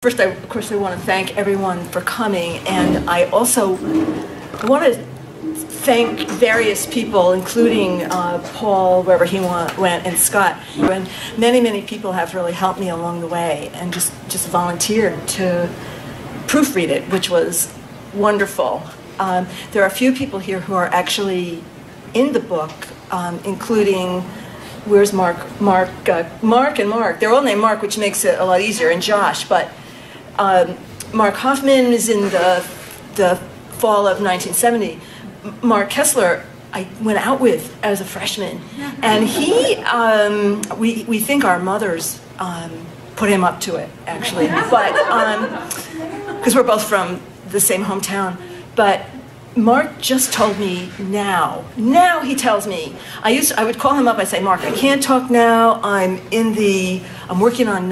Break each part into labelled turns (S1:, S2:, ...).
S1: First, of course, I want to thank everyone for coming, and I also want to thank various people, including Paul, wherever he went, and Scott. And many people have really helped me along the way and just volunteered to proofread it, which was wonderful. There are a few people here who are actually in the book, including, where's Mark? Mark and Mark. They're all named Mark, which makes it a lot easier, and Josh. But Mark Hoffman is in the fall of 1970. Mark Kessler, I went out with as a freshman, and he, we think our mothers put him up to it, actually, but because we're both from the same hometown. But Mark just told me now he tells me, I would call him up, I'd say, Mark, I can't talk now, I'm working on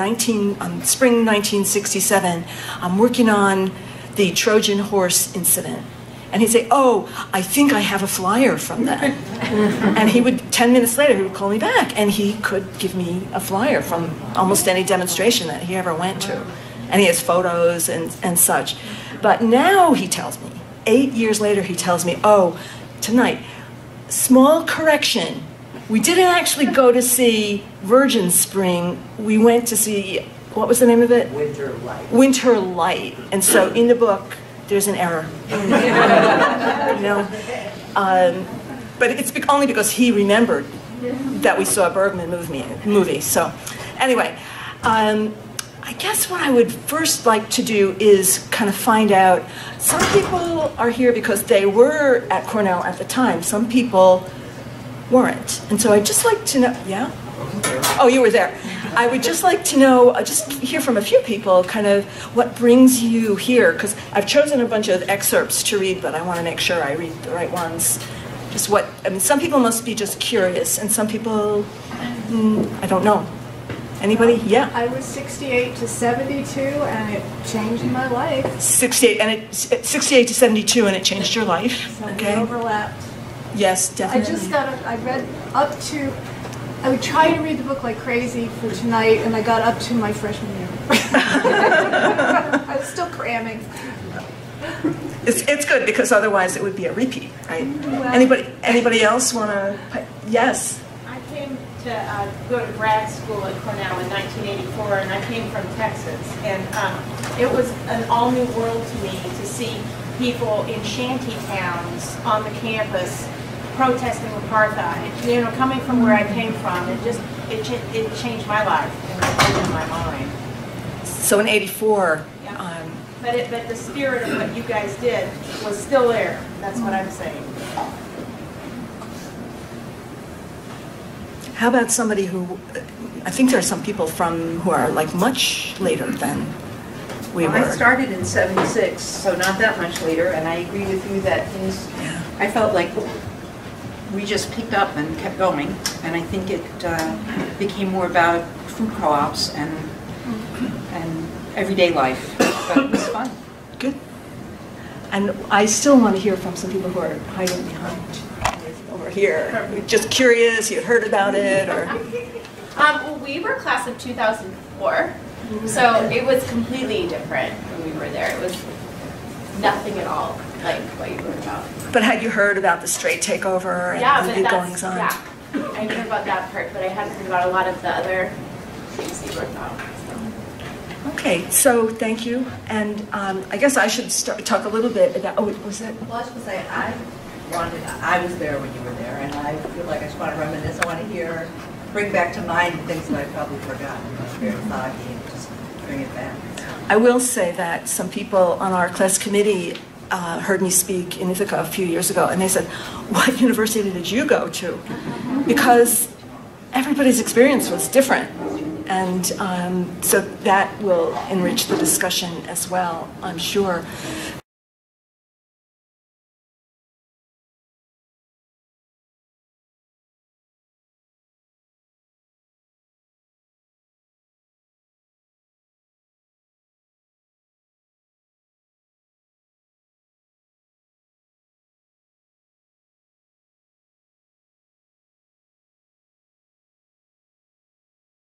S1: spring 1967, I'm working on the Trojan horse incident. And he'd say, oh, I think I have a flyer from that. And he would, 10 minutes later, he would call me back, and he could give me a flyer from almost any demonstration that he ever went to. And he has photos and such. But now he tells me, 8 years later, he tells me, oh, tonight, small correction. We didn't actually go to see Virgin Spring. We went to see, what was the name of it?
S2: Winter Light.
S1: Winter Light. And so in the book, there's an error. You know? But it's only because he remembered that we saw a Bergman movie. So anyway, I guess what I would first like to do is kind of find out, some people are here because they were at Cornell at the time. Some people weren't. And so I'd just like to know, yeah? Oh, you were there. I would just like to know, just hear from a few people, kind of what brings you here, because I've chosen a bunch of excerpts to read, but I want to make sure I read the right ones. Just what, I mean, some people must be just curious, and some people, I don't know. Anybody? Yeah.
S3: I was 68 to 72, and it changed my life.
S1: 68 to 72, and it changed your life.
S3: So
S1: okay.
S3: We overlapped.
S1: Yes, definitely.
S3: I read up to, I would try to read the book like crazy for tonight, and I got up to my freshman year. I was still cramming.
S1: It's good, because otherwise it would be a repeat, right? Well, anybody else want to? Yes.
S4: I came to go to grad school at Cornell in 1984, and I came from Texas, and it was an all-new world to me to see people in shanty towns on the campus protesting apartheid. You know, coming from where I came from, it changed my life and it opened my mind.
S1: So in '84.
S4: Yeah. But the spirit of what you guys did was still there. That's what I'm saying.
S1: How about somebody who, I think there are some people who are like much later than we were.
S2: I started in '76, so not that much later, and I agree with you that things, I felt like we just picked up and kept going, and I think it became more about food co-ops and everyday life, but it was fun.
S1: Good. And I still want to hear from some people who are hiding behind over here. Just curious, you heard about it, or?
S5: Well, we were class of 2004, so it was completely different when we were there. It was nothing at all like what you heard about.
S1: But had you heard about the straight takeover and the goings on?
S5: Yeah, I heard about that part, but I hadn't heard about a lot of the other things you wrote about.
S1: Okay, so thank you, and I guess I should talk a little bit about. Oh, was it?
S6: Well, I was going to say I was there when you were there, and I feel like I just want to reminisce. I want to bring back to mind things that I probably forgot. Very foggy, and just bring it back.
S1: I will say that some people on our class committee heard me speak in Ithaca a few years ago, and they said, "What university did you go to?" Because everybody's experience was different. And so that will enrich the discussion as well, I'm sure.